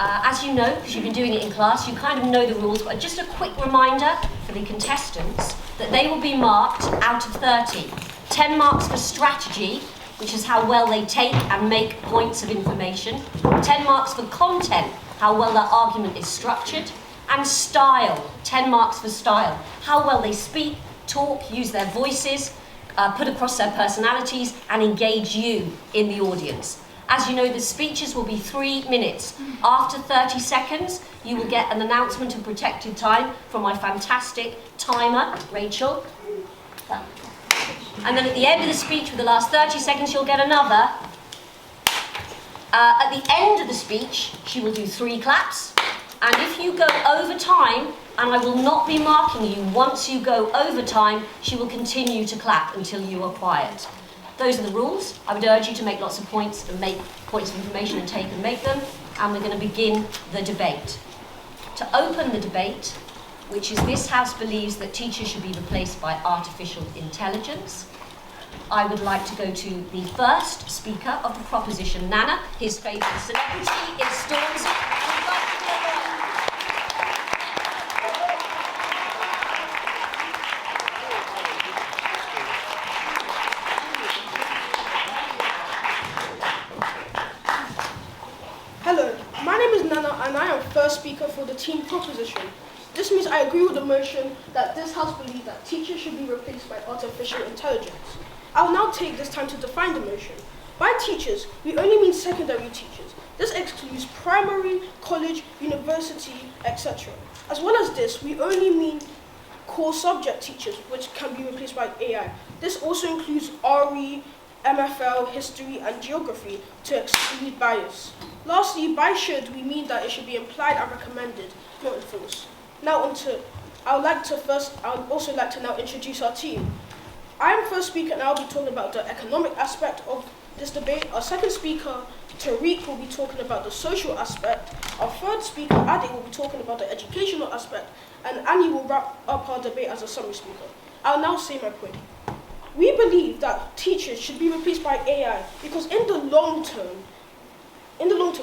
As you know, because you've been doing it in class, you kind of know the rules, but just a quick reminder for the contestants that they will be marked out of 30. 10 marks for strategy, which is how well they take and make points of information. 10 marks for content, how well their argument is structured. And style, 10 marks for style, how well they speak, talk, use their voices, put across their personalities, and engage you in the audience. As you know, the speeches will be 3 minutes. After 30 seconds, you will get an announcement of protected time from my fantastic timer, Rachel. And then at the end of the speech, with the last 30 seconds, you'll get another. At the end of the speech, she will do 3 claps. And if you go over time, and I will not be marking you once you go over time, she will continue to clap until you are quiet. Those are the rules. I would urge you to make lots of points and make points of information and take and make them. And we're going to begin the debate. To open the debate, which is this House believes that teachers should be replaced by artificial intelligence, I would like to go to the first speaker of the proposition, Nana. His favourite celebrity is Stormzy. Hello, my name is Nana and I am first speaker for the team proposition. This means I agree with the motion that this House believes that teachers should be replaced by artificial intelligence. I will now take this time to define the motion. By teachers, we only mean secondary teachers. This excludes primary, college, university, etc. As well as this, we only mean core subject teachers, which can be replaced by AI. This also includes RE, MFL, history, and geography to exclude bias. Lastly, by should, we mean that it should be implied and recommended, not enforced. Now I would also like to now introduce our team. I am first speaker and I'll be talking about the economic aspect of this debate. Our second speaker, Tariq, will be talking about the social aspect. Our third speaker, Adi, will be talking about the educational aspect. And Annie will wrap up our debate as a summary speaker. I'll now say my point. We believe that teachers should be replaced by AI because in the long term,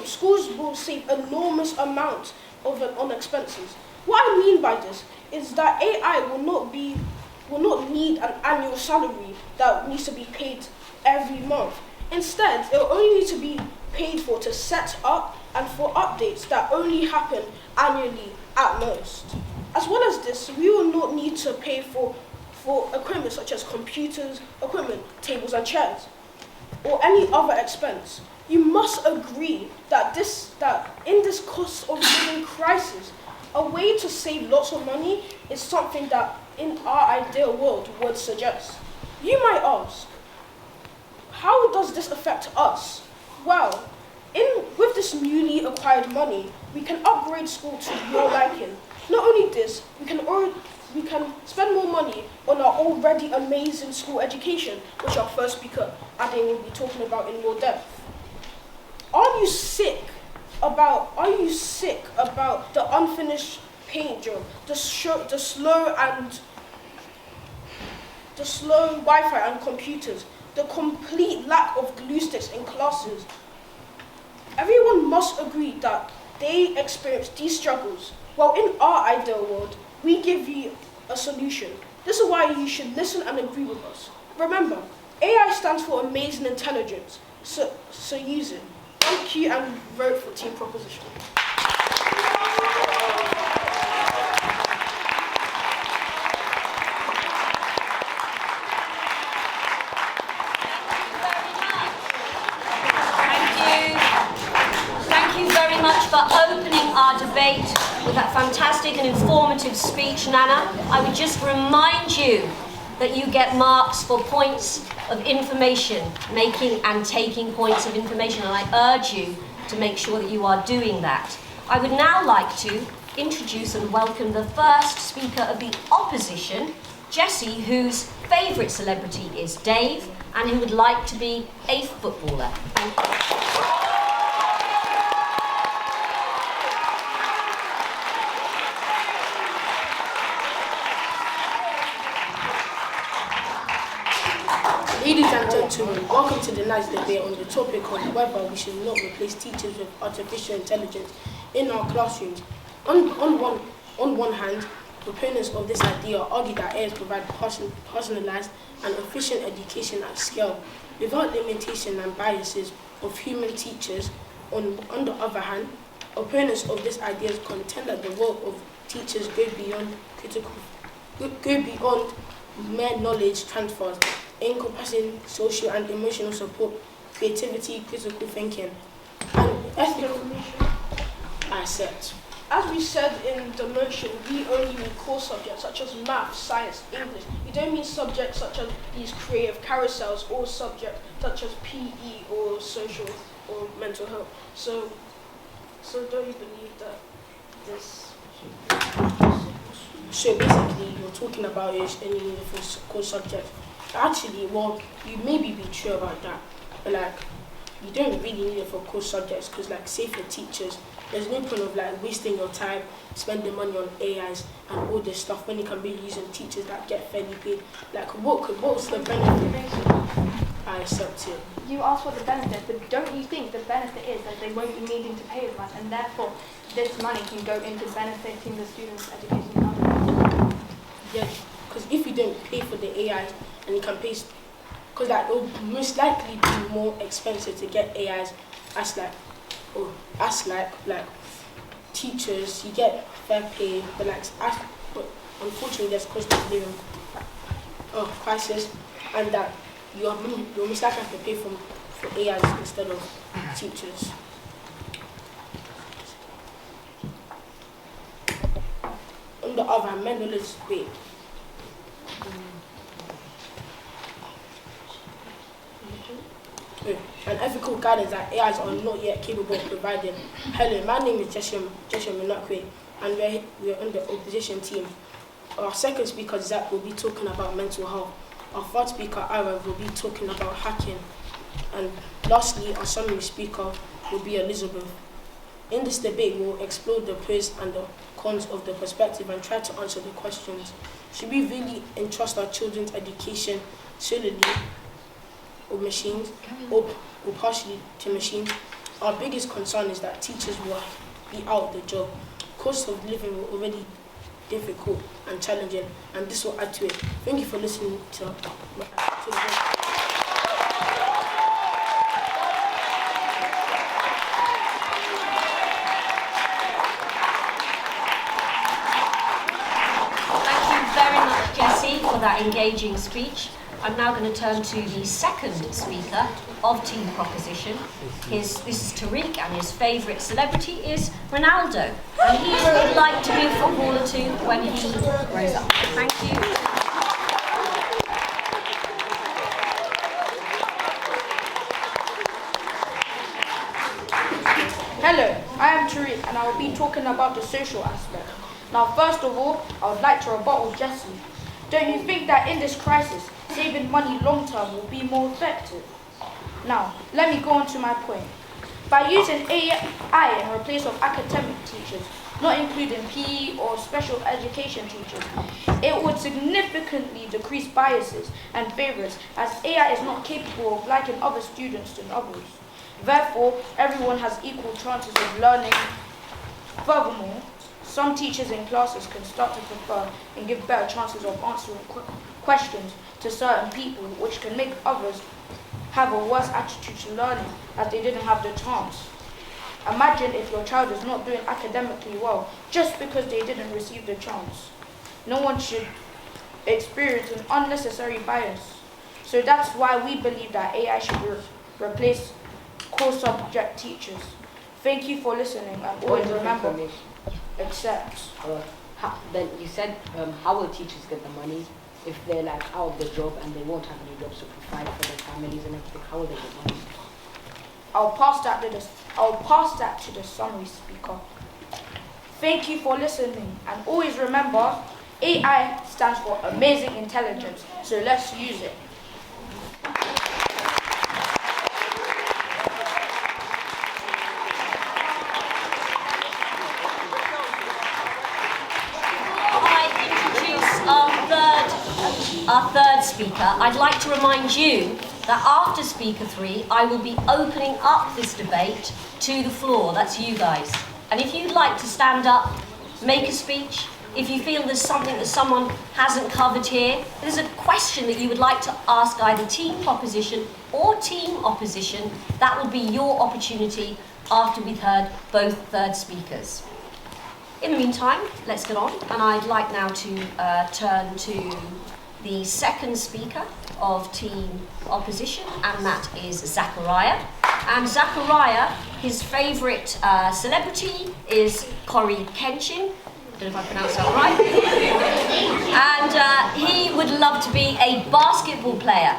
schools will save enormous amounts on expenses. What I mean by this is that AI will not need an annual salary that needs to be paid every month. Instead, it will only need to be paid for to set up and for updates that only happen annually at most. As well as this, we will not need to pay for equipment such as computers, equipment, tables and chairs, or any other expense. You must agree that in this cost of living crisis, a way to save lots of money is something that in our ideal world would suggest. You might ask, how does this affect us? Well, with this newly acquired money, we can upgrade school to your liking. Not only this, we can spend more money on our already amazing school education, which our first speaker, Ade, will be talking about in more depth. Are you sick about the unfinished paint job, the slow Wi-Fi and computers, the complete lack of glue sticks in classes? Everyone must agree that they experience these struggles. Well, in our ideal world, we give you a solution. This is why you should listen and agree with us. Remember, AI stands for amazing intelligence, so use it. Thank you and vote for team proposition. Thank you very much for opening our debate with that fantastic and informative speech, Nana. I would just remind you that you get marks for points of information, making and taking points of information, and I urge you to make sure that you are doing that. I would now like to introduce and welcome the first speaker of the opposition, Jessie, whose favourite celebrity is Dave, and who would like to be a footballer. Thank you. Ladies and gentlemen, welcome to tonight's debate on the topic of whether we should not replace teachers with artificial intelligence. in our classrooms. On one hand, proponents of this idea argue that AIs provide personalized and efficient education at scale, without limitation and biases of human teachers. On the other hand, opponents of this idea contend that the role of teachers go beyond mere knowledge transfers, encompassing social and emotional support, creativity, critical thinking, and ethical. I accept. As we said in the motion, we only mean core subjects such as math, science, English. We don't mean subjects such as these creative carousels or subjects such as PE or social or mental health. So don't you believe that this? So basically, you're talking about is any universal core subject. Actually, well, you maybe be true about that, but like, you don't really need it for core subjects because, like, say for teachers, there's no point of like wasting your time spending money on AIs and all this stuff when you can be using teachers that get fairly paid. Like, what's the benefit? I accept it. You asked for the benefit, but don't you think the benefit is that they won't be needing to pay as much, and therefore this money can go into benefiting the students' education? Yeah, because if you don't pay for the AIs and you can pay, because like it will most likely be more expensive to get AIs as like teachers, you get fair pay, but but unfortunately there's cost of living crisis, and that you're most likely have to pay for AIs instead of teachers. On the other hand, mental is great. And ethical guidance that AIs are not yet capable of providing. Hello, my name is Joshua Minakwe, and we're on the opposition team. Our second speaker, Zach, will be talking about mental health. Our third speaker, Ira, will be talking about hacking. And lastly, our summary speaker will be Elizabeth. In this debate, we'll explore the pros and the cons of the perspective and try to answer the questions. Should we really entrust our children's education solely or machines, or partially to machines? Our biggest concern is that teachers will be out of the job. Cost of living will already difficult and challenging, and this will add to it. Thank you for listening to the Jesse, for that engaging speech. I'm now going to turn to the second speaker of Team Proposition. This is Tariq, and his favourite celebrity is Ronaldo. And he would like to be a footballer too when he grows up. Thank you. Hello, I am Tariq, and I will be talking about the social aspect. Now, first of all, I would like to rebuttal Jesse. Don't you think that in this crisis, saving money long term will be more effective? Now, let me go on to my point. By using AI in place of academic teachers, not including PE or special education teachers, it would significantly decrease biases and favours, as AI is not capable of liking other students than others. Therefore, everyone has equal chances of learning. Furthermore, some teachers in classes can start to prefer and give better chances of answering questions to certain people, which can make others have a worse attitude to learning as they didn't have the chance. Imagine if your child is not doing academically well just because they didn't receive the chance. No one should experience an unnecessary bias. So that's why we believe that AI should replace core subject teachers. Thank you for listening, and always remember, accept. Then you said, how will teachers get the money if they're like out of the job and they won't have any jobs to provide for their families and everything? How will they get money? I'll pass that to the summary speaker. Thank you for listening, and always remember, AI stands for amazing intelligence, so let's use it. Our third speaker, I'd like to remind you that after Speaker 3, I will be opening up this debate to the floor. That's you guys. And if you'd like to stand up, make a speech, if you feel there's something that someone hasn't covered here, there's a question that you would like to ask either team proposition or team opposition, that will be your opportunity after we've heard both third speakers. In the meantime, let's get on, and I'd like now to turn to the second speaker of team opposition, and that is Zachariah. And Zachariah, his favourite celebrity is Corey Kenshin. I don't know if I pronounced that right. And he would love to be a basketball player.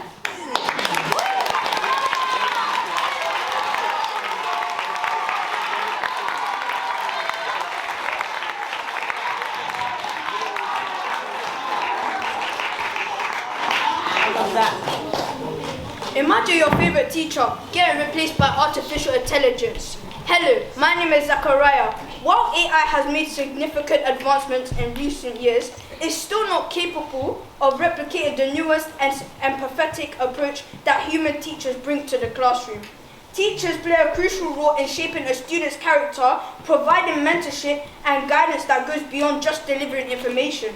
Imagine your favorite teacher getting replaced by artificial intelligence. Hello, my name is Zachariah. While AI has made significant advancements in recent years, it's still not capable of replicating the newest and empathetic approach that human teachers bring to the classroom. Teachers play a crucial role in shaping a student's character, providing mentorship and guidance that goes beyond just delivering information.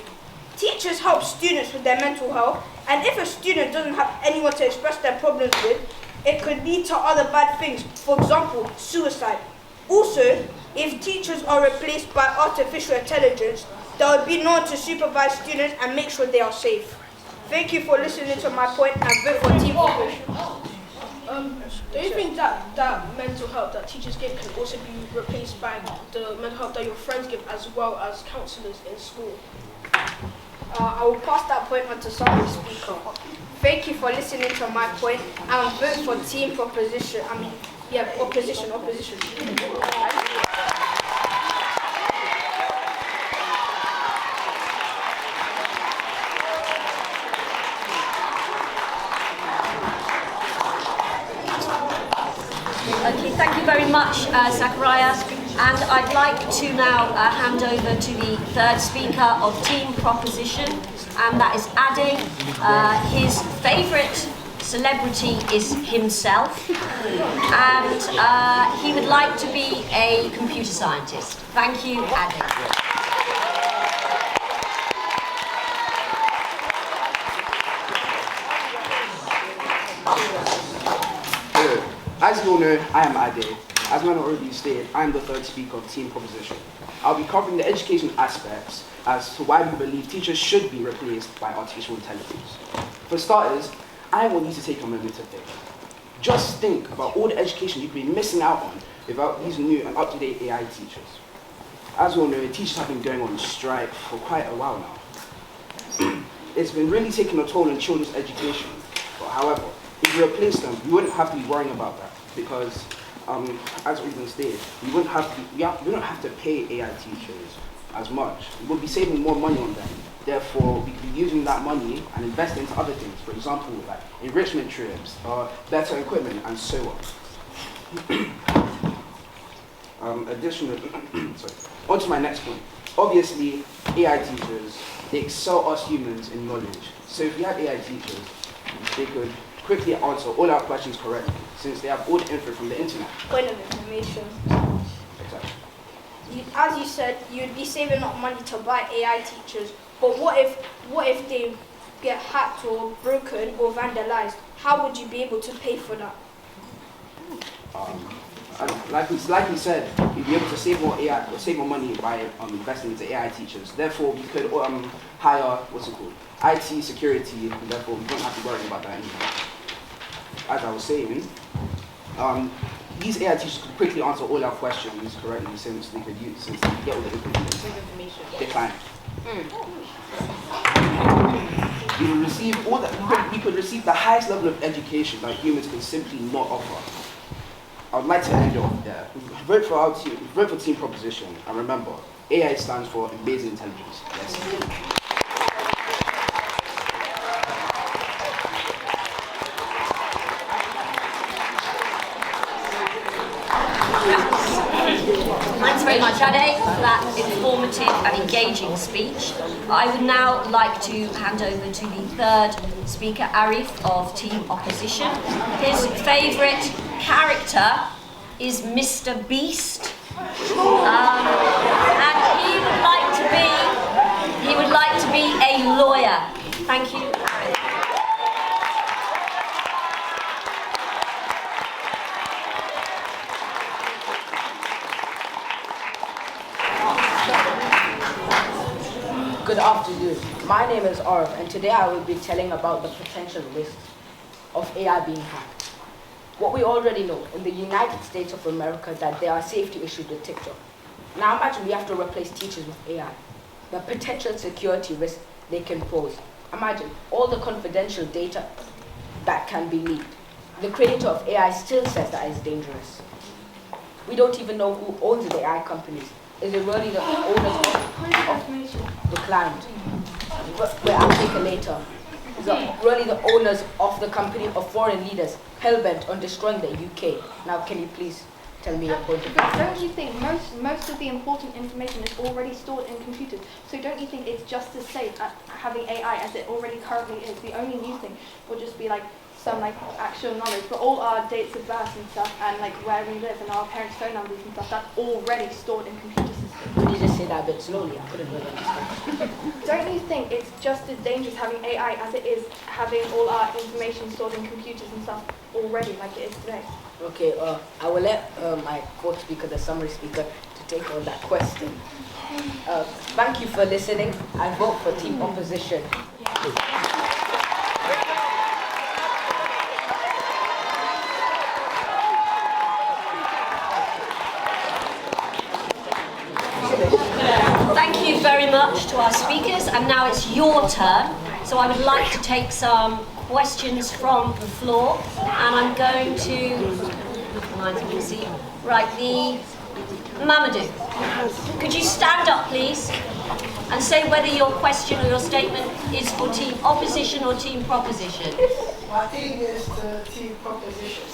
Teachers help students with their mental health, and if a student doesn't have anyone to express their problems with, it could lead to other bad things, for example, suicide. Also, if teachers are replaced by artificial intelligence, there will be no one to supervise students and make sure they are safe. Thank you for listening to my point and vote for team opposition. Do you think that mental help that teachers give can also be replaced by the mental help that your friends give as well as counsellors in school? I will pass that point on to somebody speaker. Thank you for listening to my point and vote for team proposition. Opposition. Okay, thank you very much, Zachariah. And I'd like to now hand over to the third speaker of team proposition, and that is Ade. His favourite celebrity is himself, and he would like to be a computer scientist. Thank you, Ade. Hello. As you all know, I am Ade. As man already stated, I am the third speaker of team proposition. I'll be covering the education aspects as to why we believe teachers should be replaced by artificial intelligence. For starters, I want you to take a moment to think. Just think about all the education you could be missing out on without these new and up-to-date AI teachers. As we all know, teachers have been going on strike for quite a while now. It's been really taking a toll on children's education. But however, if you replace them, you wouldn't have to be worrying about that because as we even stated, we don't have to pay AI teachers as much. We would be saving more money on them. Therefore, we could be using that money and investing into other things. For example, like enrichment trips, better equipment, and so on. Additionally, on to my next point. Obviously, AI teachers, they excel us humans in knowledge. So if we had AI teachers, they could quickly answer all our questions correctly, since they have all the info from the internet. Point of information. Exactly. As you said, you'd be saving up money to buy AI teachers, but what if they get hacked or broken or vandalized? How would you be able to pay for that? And like we said, we'd be able to save more money by investing into AI teachers. Therefore, we could hire IT security, and therefore we don't have to worry about that anymore. As I was saying, these AI teachers could quickly answer all our questions correctly since they could get all the information. Decline. We could receive the highest level of education that humans can simply not offer. I would like to end it off there. Vote for team proposition, and remember, AI stands for amazing intelligence. Yes. Thanks very much, Ade, for that informative and engaging speech. I would now like to hand over to the third speaker, Arif, of Team Opposition. His favourite character is Mr. Beast, And he would like to be a lawyer. Thank you. Good afternoon. My name is Arv, and today I will be telling about the potential risks of AI being hacked. What we already know in the United States of America that there are safety issues with TikTok. Now imagine we have to replace teachers with AI. The potential security risks they can pose. Imagine all the confidential data that can be leaked. The creator of AI still says that it's dangerous. We don't even know who owns the AI companies. Is it really the owners of the client? I'll take it later. Is it really the owners of the company or foreign leaders hell-bent on destroying the UK? Now, can you please tell me your point of view? But don't you think most of the important information is already stored in computers? So don't you think it's just as safe at having AI as it already currently is? The only new thing will just be like some like actual knowledge, but all our dates of birth and stuff, and like where we live and our parents' phone numbers and stuff, that's already stored in computer systems. Could you just say that a bit slowly? I couldn't really understand. Don't you think it's just as dangerous having AI as it is having all our information stored in computers and stuff already, like it is today? Okay, I will let my fourth speaker, the summary speaker, to take on that question. Thank you for listening. I vote for Team Opposition. Thank you very much to our speakers, and now it's your turn. So I would like to take some questions from the floor, and I'm going to, right, Mamadou. Could you stand up, please, and say whether your question or your statement is for Team Opposition or Team Proposition? I think it's the team proposition.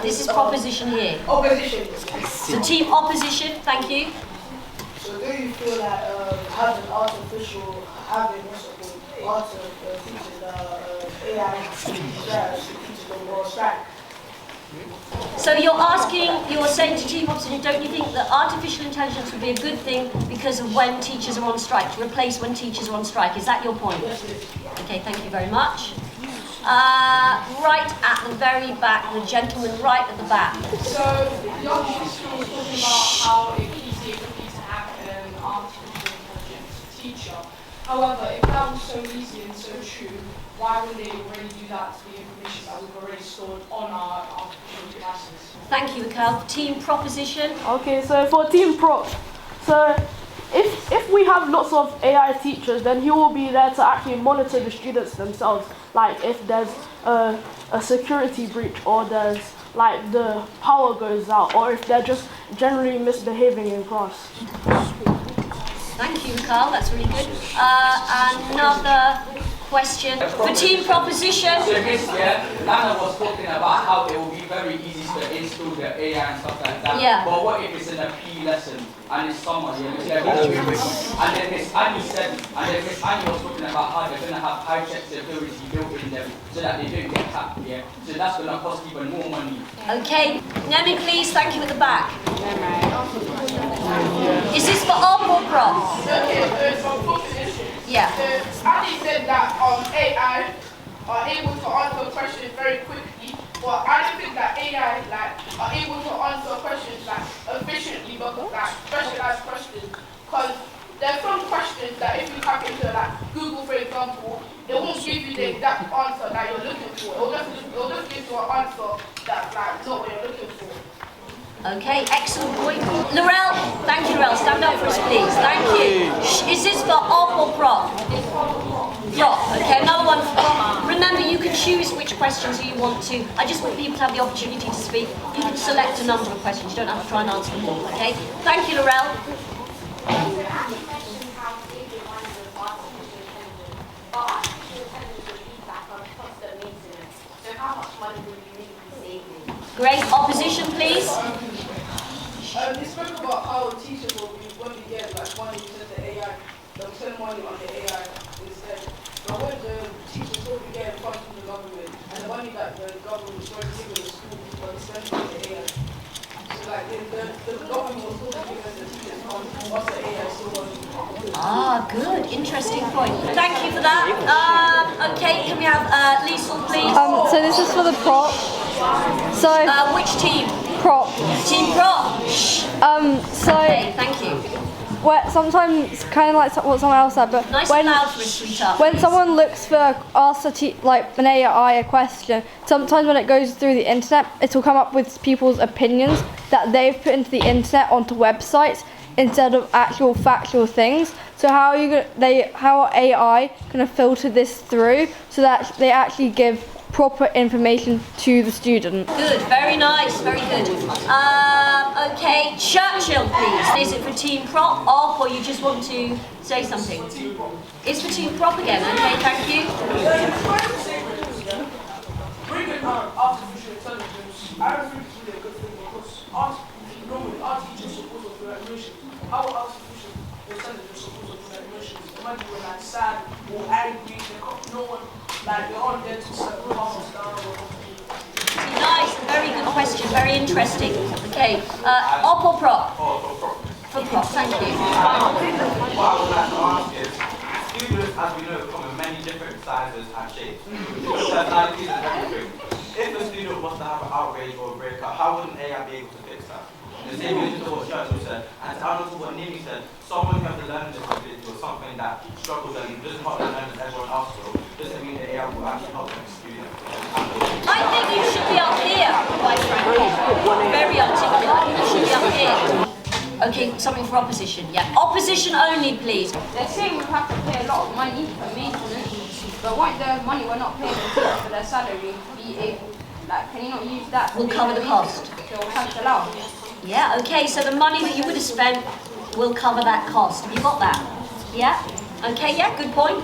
This is Proposition here. Opposition. So Team Opposition, thank you. So do you feel that having artificial, having what's it called, teachers, AI teachers don't go on strike? So you're saying to Team Opposition, don't you think that artificial intelligence would be a good thing because of when teachers are on strike, to replace when teachers are on strike? Is that your point? Okay, thank you very much. Right at the very back, the gentleman right at the back. So, the opposition was talking about how it's easier for me to have an artificial intelligence teacher. However, if that was so easy and so true, why would they already do that to the information that we've already stored on our artificial devices? Thank you, Mikhail. Team Proposition. Okay, so for Team Prop, so if we have lots of AI teachers, then he will be there to actually monitor the students themselves. Like if there's a security breach, or there's like the power goes out, or if they're just generally misbehaving in class. Thank you, Mikhail. That's really good. Another question for Team Proposition. So this year, Lana was talking about how it will be very easy to install the AI and stuff like that. Yeah. But what if it's in a PE lesson and it's summer, and then Miss Annie said, and then Miss Annie was talking about how they're going to have high-check security built in them so that they don't get hacked, yeah? So that's going to cost even more money. Okay, Nemi, please. Thank you at the back. Is this for Op or Prop? Okay, so proposition. Yeah. Andy said that AI are able to answer questions very quickly, but I don't think that AI are able to answer questions efficiently, but specialized questions. Because there's some questions that if you type into Google, for example, it won't give you the exact answer that you're looking for. It'll just give you an answer that's not what you're looking for. Okay, excellent point. Laurel, thank you, Laurel. Stand up for us, please. Thank you. Is this for Op or Prop? Prop. Okay, another one for Prop. Remember, you can choose which questions you want to. I just want people to have the opportunity to speak. You can select a number of questions. You don't have to try and answer them all, okay? Thank you, Laurel. Great. Opposition, please. They spoke about how teachers will be, when we get money to the AI, they'll spend money on the AI instead. But when the teachers will be getting funds from the government, and the money that the government is going to give the school, but they spend on the AI. So like the government was talking and the teachers on what's the AI still working. Ah, good. Interesting point. Thank you for that. Okay, can we have Liesl, please? So this is for the prop. So Which team? prop. Team Prop. So Okay, thank you. where sometimes kind of like what someone else said, but Nice and loud for a sweetheart. when please. someone looks for asks like an AI a question, sometimes when it goes through the internet, it will come up with people's opinions that they've put into the internet onto websites instead of actual factual things. So how are you how are AI going to filter this through so that they actually give proper information to the student? Good, very nice, very good. Okay, Churchill, please. Is it for Team Prop, Op, or you just want to say something? It's for Team Prop again, okay, thank you. Bringing artificial intelligence, I don't think it's really a good thing because normally our teachers are supposed to feel like emotions. How are artificial intelligence supposed to feel like emotions? Imagine you're like sad or angry, no one, like you're on there to set the house down or Nice, very good question, very interesting. Okay, Op or Prop? For Prop, thank you. What I would like to ask is, students, as we know, come in many different sizes and shapes, different personalities and everything. If a student was to have an outrage or a breakup, how would an AI be able to fix that? The same way to what Churchill said, and to add on to what Nimi said, someone who has a learning disability or something that struggles and doesn't have the learning as everyone else will, doesn't mean the AI will actually help them student. I think you should be up here, quite frankly. Very articulate, you should be up here. Okay, something for opposition, yeah. Opposition only, please. They're saying we have to pay a lot of money for maintenance, but won't the money we're not paying the teachers for their salary be able, like, can you not use that? We'll cover the cost. So we'll cancel out. Yeah, okay, so the money that you would have spent will cover that cost. Have you got that? Yeah? Okay, yeah, good point,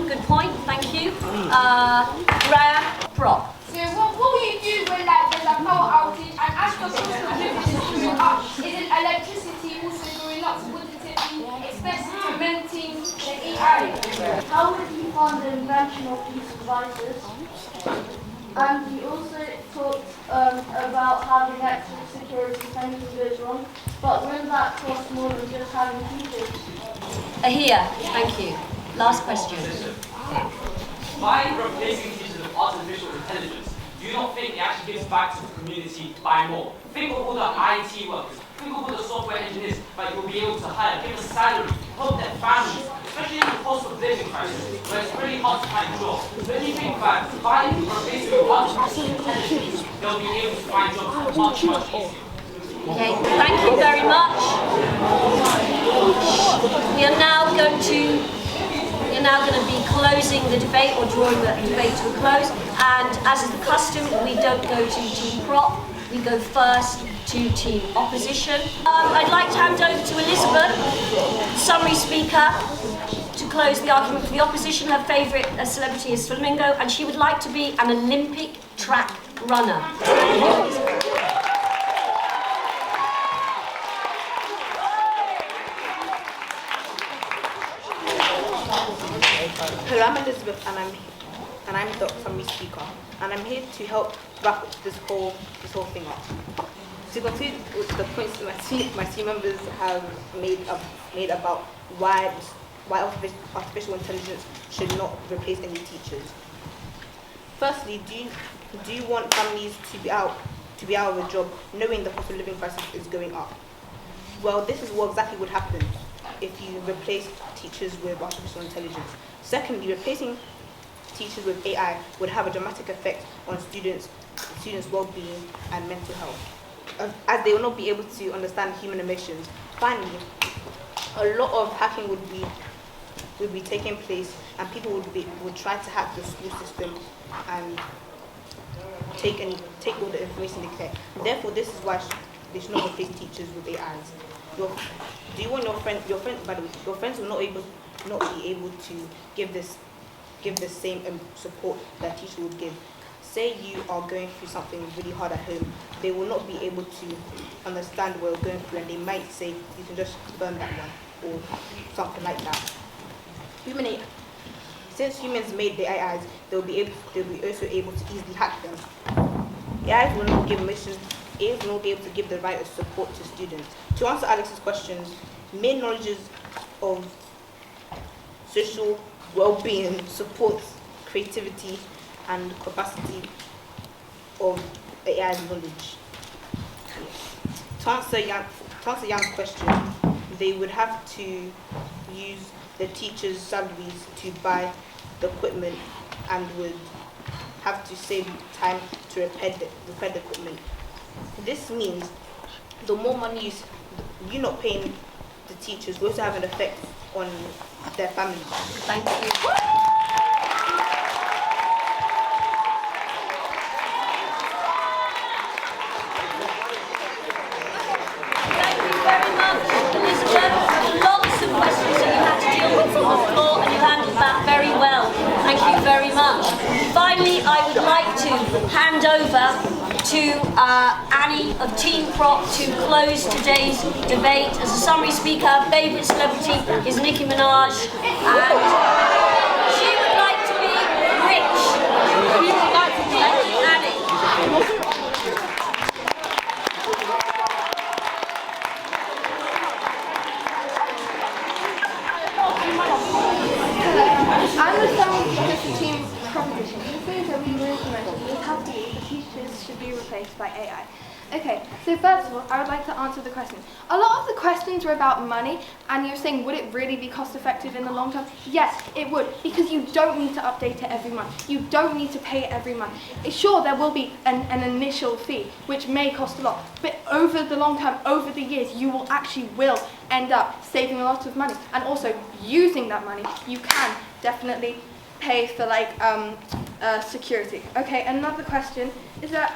thank you. Graham, Prop. So what will you do when like there's a power outage and as the cost of living is going up, isn't electricity also going up? Wouldn't it be expensive to maintain the AI? How would you fund the invention of these devices? And you also talked about having extra security if anything goes wrong, but wouldn't that cost more than just having teachers? Here, thank you. Last question. By replacing teachers with artificial intelligence, do you not think it actually gives back to the community by more? Think of all the IT workers, think of all the software engineers that you'll be able to hire, give a salary, help their families, especially in the cost of living crisis, where it's really hard to find jobs. Don't you think that by replacing with artificial intelligence, they'll be able to find jobs much, much easier? Okay, thank you very much. We are now going to be closing the debate or drawing the debate to a close. And as is the custom, we don't go to Team Prop. We go first to Team Opposition. I'd like to hand over to Elizabeth, summary speaker, to close the argument for the opposition. Her favourite celebrity is Flamingo, and she would like to be an Olympic track runner. Hello, I'm Elizabeth, and I'm the summary speaker, and I'm here to help wrap this whole thing up. To conclude with the points that my team members have made about why artificial intelligence should not replace any teachers. Firstly, do you want families to be out of a job knowing the cost of living crisis is going up? Well, this is what exactly would happen if you replace teachers with artificial intelligence. Secondly, replacing teachers with AI would have a dramatic effect on students' well-being and mental health, as they will not be able to understand human emotions. Finally, a lot of hacking would be taking place, and people would try to hack the school system and take all the information they can. Therefore, this is why they should not replace teachers with AIs. Do you want your friends will not be able to give this same support that teacher would give. Say you are going through something really hard at home, they will not be able to understand what you're going through, and they might say you can just burn that one or something like that. Since humans made the AIs, they'll be also able to easily hack them. AIs will not give emotions. AI will not be able to give the right support to students. To answer Alex's questions, main knowledges of social well-being supports creativity and capacity of AI knowledge. To answer Jan's question, they would have to use the teachers' salaries to buy the equipment and would have to save time to repair the equipment. This means the more money you're not paying the teachers will also have an effect on their families. Thank you. Very much, Elizabeth. Lots of questions that you had to deal with from the floor, and you handled that very well. Thank you very much. Finally, I would like to hand over to Annie of Team Prop to close today's debate. As a summary speaker, her favourite celebrity is Nicki Minaj, and she would like to be rich. Annie. I'm the summary speaker for Team Proposition. The things that we were implementing would have to be the teachers should be replaced by AI. Okay, so first of all, I would like to answer the question. A lot of the questions were about money, and you're saying, would it really be cost effective in the long term? Yes, it would, because you don't need to update it every month. You don't need to pay it every month. Sure, there will be an initial fee, which may cost a lot, but over the long term, over the years, you will end up saving a lot of money. And also, using that money, you can definitely pay for security. Okay, another question is that,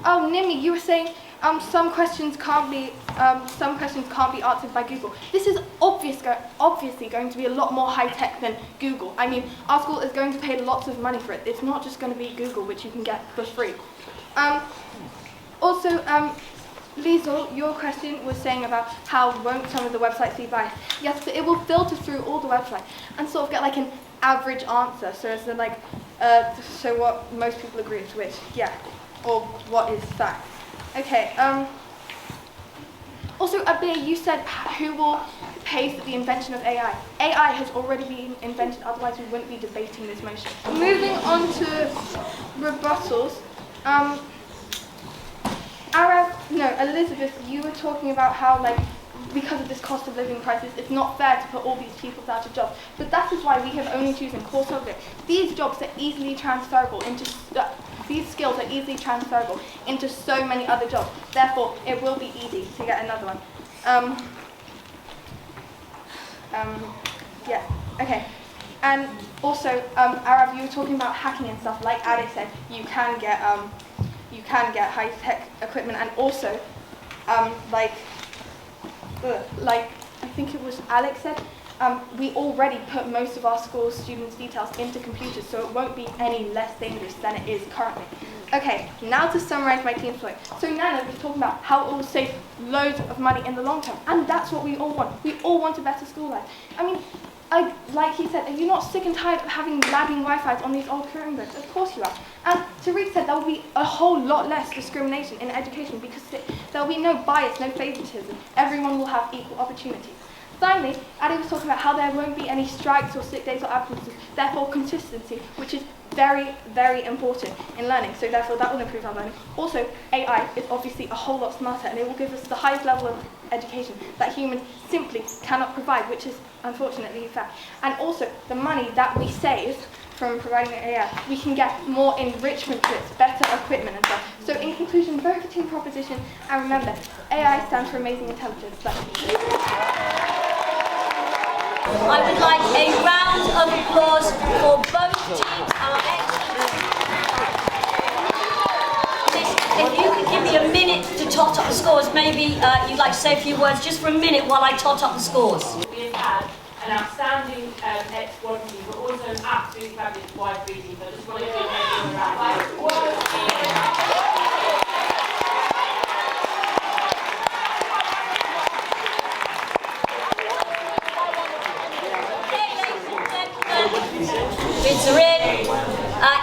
oh, Nimi, you were saying some questions can't be answered by Google. This is obviously going to be a lot more high-tech than Google. I mean, our school is going to pay lots of money for it. It's not just going to be Google, which you can get for free. Also, Liesl, your question was saying about how won't some of the websites be biased. Yes, but it will filter through all the websites and sort of get like an average answer. So as in so what most people agree with, yeah, or what is fact. Okay. Also, Abir, you said who will pay for the invention of AI? AI has already been invented. Otherwise, we wouldn't be debating this motion. Moving on to rebuttals. Elizabeth, you were talking about how, because of this cost of living crisis, it's not fair to put all these people out of jobs. But that is why we have only chosen core subjects. These jobs are easily transferable into, these skills are easily transferable into so many other jobs. Therefore, it will be easy to get another one. Yeah, okay. And also, Arav, you were talking about hacking and stuff. Like Alex said, you can get high-tech equipment, and also, I think it was Alex said, we already put most of our school students' details into computers, so it won't be any less dangerous than it is currently. Okay, now to summarize my team's point. So Nana was talking about how it will save loads of money in the long term, and that's what we all want. We all want a better school life. I mean, like he said, are you not sick and tired of having lagging Wi-Fi on these old Chromebooks? Of course you are. And Tariq said there will be a whole lot less discrimination in education because there will be no bias, no favoritism. Everyone will have equal opportunities. Finally, Adi was talking about how there won't be any strikes or sick days or absences, therefore consistency, which is very, very important in learning, so therefore that will improve our learning. Also, AI is obviously a whole lot smarter, and it will give us the highest level of education that humans simply cannot provide, which is unfortunately a fact. And also, the money that we save from providing the AI, we can get more enrichment kits, better equipment and stuff. So in conclusion, vote for Team Proposition, and remember, AI stands for Amazing Intelligence. Thank you. I would like a round of applause for both teams. If you could give me a minute to tot up the scores, maybe you'd like to say a few words just for a minute while I tot up the scores. We have had an outstanding X1 team, but also an absolutely fabulous Y3 team. So I just want to give everyone a round of applause. Bids are in.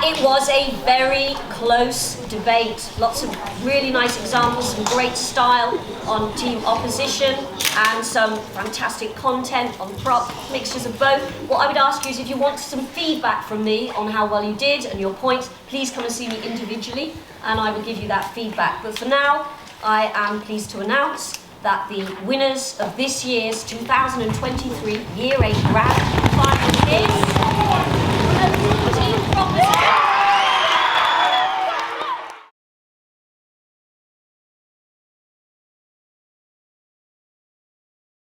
It was a very close debate. Lots of really nice examples, some great style on team opposition, and some fantastic content on prop, mixtures of both. What I would ask you is if you want some feedback from me on how well you did and your points, please come and see me individually, and I will give you that feedback. But for now, I am pleased to announce that the winners of this year's 2023 Year 8 Grand Final is